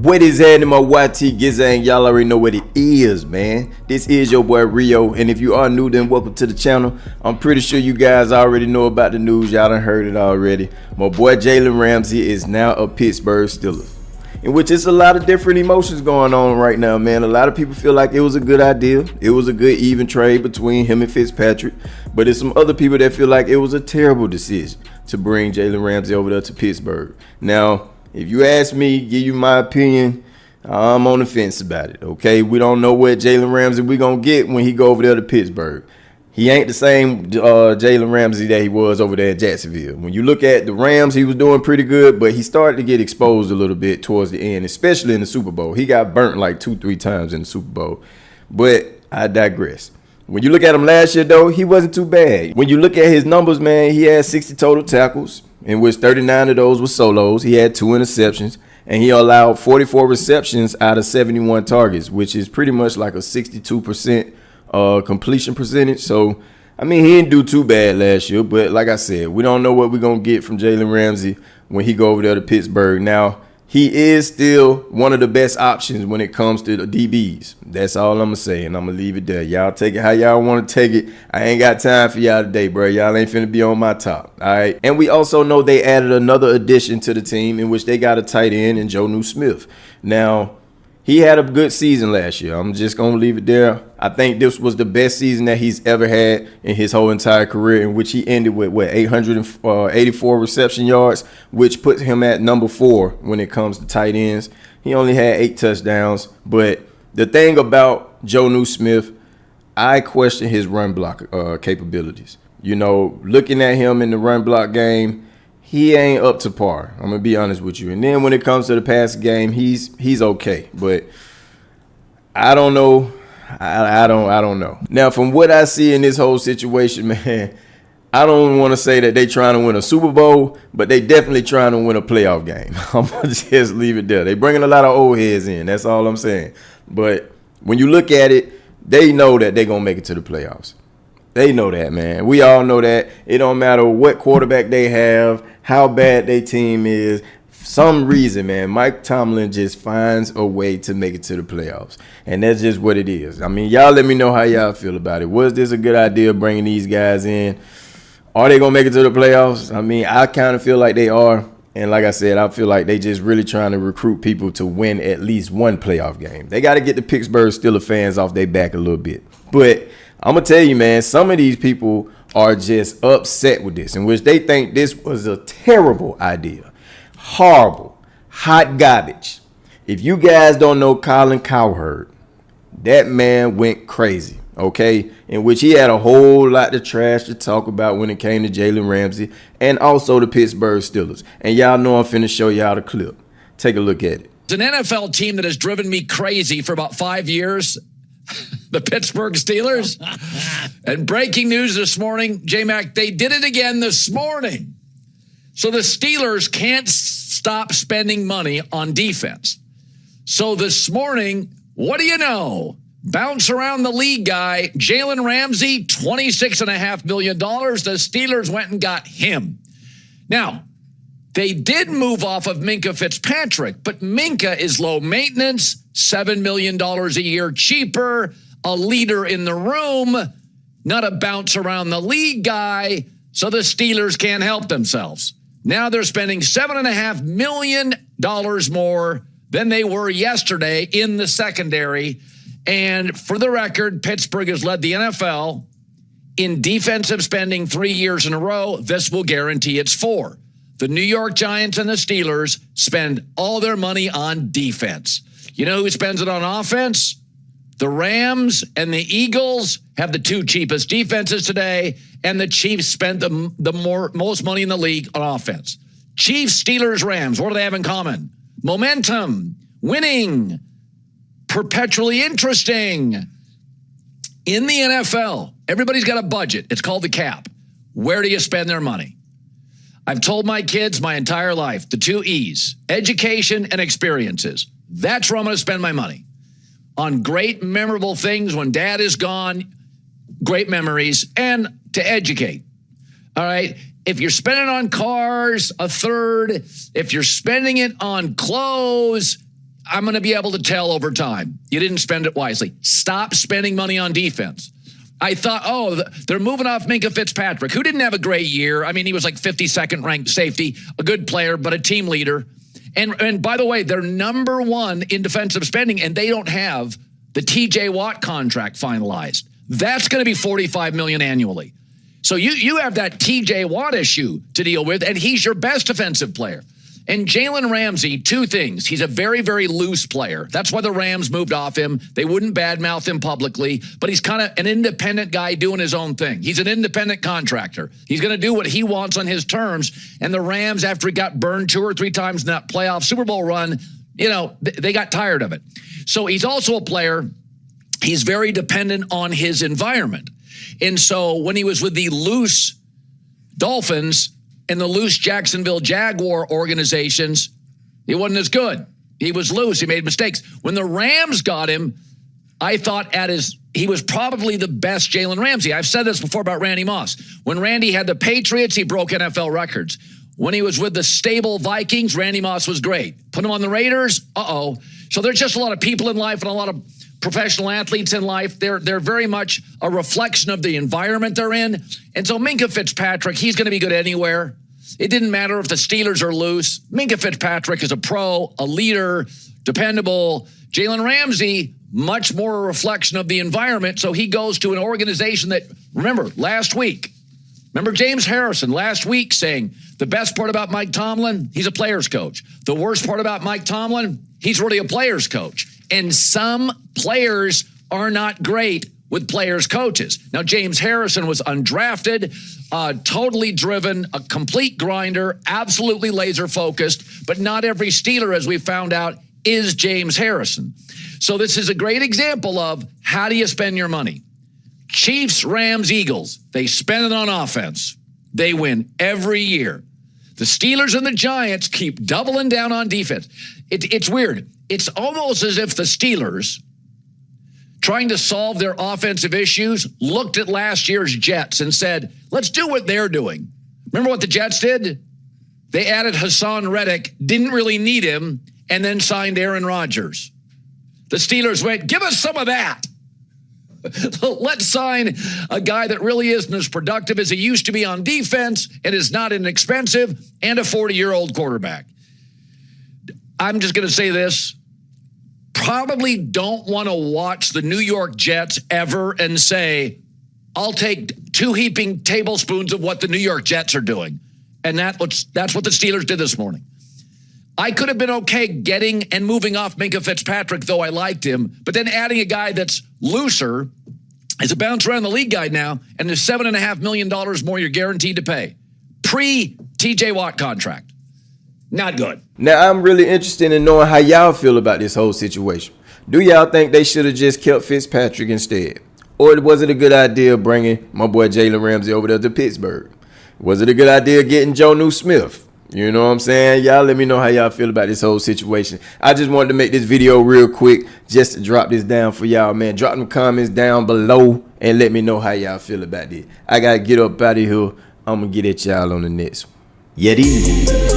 What is happening, my YT Gizang? Y'all already know what it is, man. This is your boy Rio, and if you are new, then welcome to the channel. I'm pretty sure you guys already know about the news. Y'all done heard it already. My boy Jalen Ramsey is now a Pittsburgh Steelers, in which it's a lot of different emotions going on right now, man. A lot of people feel like it was a good idea. It was a good even trade between him and Fitzpatrick, but there's some other people that feel like it was a terrible decision to bring Jalen Ramsey over there to Pittsburgh. Now, if you ask me, give you my opinion, I'm on the fence about it, okay? We don't know what Jalen Ramsey we going to get when he go over there to Pittsburgh. He ain't the same Jalen Ramsey that he was over there in Jacksonville. When you look at the Rams, he was doing pretty good, but he started to get exposed a little bit towards the end, especially in the Super Bowl. He got burnt like 2-3 times in the Super Bowl, but I digress. When you look at him last year, though, he wasn't too bad. When you look at his numbers, man, he had 60 total tackles, in which 39 of those were solos. He had 2 interceptions, and he allowed 44 receptions out of 71 targets, which is pretty much like a 62% completion percentage. So, I mean, he didn't do too bad last year, but like I said, we don't know what we're going to get from Jalen Ramsey when he go over there to Pittsburgh. Now, he is still one of the best options when it comes to the DBs. That's all I'm going to say, and I'm going to leave it there. Y'all take it how y'all want to take it. I ain't got time for y'all today, bro. Y'all ain't finna be on my top, all right? And we also know they added another addition to the team in which they got a tight end in Jonnu Smith. Now, he had a good season last year. I'm just going to leave it there. I think this was the best season that he's ever had in his whole entire career, in which he ended with, 884 reception yards, which puts him at number 4 when it comes to tight ends. He only had 8 touchdowns. But the thing about Jonnu Smith, I question his run block capabilities. You know, looking at him in the run block game, he ain't up to par. I'm gonna be honest with you. And then when it comes to the pass game, he's okay. But I don't know. I don't know. Now, from what I see in this whole situation, man, I don't want to say that they trying to win a Super Bowl, but they definitely trying to win a playoff game. I'm gonna just leave it there. They bringing a lot of old heads in. That's all I'm saying. But when you look at it, they know that they're gonna make it to the playoffs. They know that, man. We all know that. It don't matter what quarterback they have, how bad their team is. For some reason, man, Mike Tomlin just finds a way to make it to the playoffs. And that's just what it is. I mean, y'all let me know how y'all feel about it. Was this a good idea bringing these guys in? Are they going to make it to the playoffs? I mean, I kind of feel like they are. And like I said, I feel like they just really trying to recruit people to win at least one playoff game. They got to get the Pittsburgh Steelers fans off their back a little bit. But I'm going to tell you, man, some of these people are just upset with this, in which they think this was a terrible idea. Horrible. Hot garbage. If you guys don't know Colin Cowherd, that man went crazy, okay? In which he had a whole lot of trash to talk about when it came to Jalen Ramsey and also the Pittsburgh Steelers. And y'all know I'm finna show y'all the clip. Take a look at it. It's an NFL team that has driven me crazy for about 5 years. The Pittsburgh Steelers. And breaking news this morning, J-Mac, they did it again this morning. So the Steelers can't stop spending money on defense. So this morning, what do you know? Bounce around the league guy, Jalen Ramsey, $26.5 million. The Steelers went and got him. Now, they did move off of Minkah Fitzpatrick, but Minkah is low maintenance, $7 million a year cheaper, a leader in the room, not a bounce around the league guy, so the Steelers can't help themselves. Now they're spending $7.5 million more than they were yesterday in the secondary. And for the record, Pittsburgh has led the NFL in defensive spending 3 years in a row. This will guarantee it's 4. The New York Giants and the Steelers spend all their money on defense. You know who spends it on offense? The Rams and the Eagles have the 2 cheapest defenses today, and the Chiefs spend the most money in the league on offense. Chiefs, Steelers, Rams, what do they have in common? Momentum, winning, perpetually interesting. In the NFL, everybody's got a budget. It's called the cap. Where do you spend their money? I've told my kids my entire life, the 2 E's, education and experiences. That's where I'm going to spend my money. On great, memorable things when dad is gone, great memories, and to educate. All right? If you're spending on cars, a third. If you're spending it on clothes, I'm going to be able to tell over time. You didn't spend it wisely. Stop spending money on defense. I thought, oh, they're moving off Minkah Fitzpatrick, who didn't have a great year. I mean, he was like 52nd ranked safety, a good player, but a team leader. And by the way, they're number one in defensive spending, and they don't have the TJ Watt contract finalized. That's going to be $45 million annually. So you have that TJ Watt issue to deal with, and he's your best defensive player. And Jalen Ramsey, two things. He's a very, very loose player. That's why the Rams moved off him. They wouldn't badmouth him publicly, but he's kind of an independent guy doing his own thing. He's an independent contractor. He's going to do what he wants on his terms. And the Rams, after he got burned 2 or 3 times in that playoff Super Bowl run, they got tired of it. So he's also a player. He's very dependent on his environment. And so when he was with the loose Dolphins and the loose Jacksonville Jaguar organizations, he wasn't as good. He was loose. He made mistakes. When the Rams got him, I thought he was probably the best Jalen Ramsey. I've said this before about Randy Moss. When Randy had the Patriots, he broke NFL records. When he was with the stable Vikings, Randy Moss was great. Put him on the Raiders, So there's just a lot of people in life and a lot of professional athletes in life. They're very much a reflection of the environment they're in. And so Minkah Fitzpatrick, he's going to be good anywhere. It didn't matter if the Steelers are loose. Minkah Fitzpatrick is a pro, a leader, dependable. Jalen Ramsey, much more a reflection of the environment. So he goes to an organization that, remember James Harrison last week saying the best part about Mike Tomlin, he's a player's coach. The worst part about Mike Tomlin, he's really a player's coach. And some players are not great with players' coaches. Now, James Harrison was undrafted, totally driven, a complete grinder, absolutely laser-focused, but not every Steeler, as we found out, is James Harrison. So this is a great example of how do you spend your money. Chiefs, Rams, Eagles, they spend it on offense. They win every year. The Steelers and the Giants keep doubling down on defense. It's weird. It's almost as if the Steelers, trying to solve their offensive issues, looked at last year's Jets and said, let's do what they're doing. Remember what the Jets did? They added Hassan Reddick, didn't really need him, and then signed Aaron Rodgers. The Steelers went, give us some of that. Let's sign a guy that really isn't as productive as he used to be on defense and is not inexpensive and a 40-year-old quarterback. I'm just going to say this. Probably don't want to watch the New York Jets ever and say, I'll take 2 heaping tablespoons of what the New York Jets are doing. And that's what the Steelers did this morning. I could have been okay getting and moving off Minkah Fitzpatrick, though I liked him, but then adding a guy that's looser is a bounce around the league guy now, and there's $7.5 million more you're guaranteed to pay. Pre-TJ Watt contract. Not good. Now, I'm really interested in knowing how y'all feel about this whole situation. Do y'all think they should have just kept Fitzpatrick instead? Or was it a good idea bringing my boy Jalen Ramsey over there to Pittsburgh? Was it a good idea getting Jonnu Smith? You know what I'm saying? Y'all let me know how y'all feel about this whole situation. I just wanted to make this video real quick just to drop this down for y'all, man. Drop them comments down below and let me know how y'all feel about this. I got to get up out of here. I'm going to get at y'all on the next one. Yeti.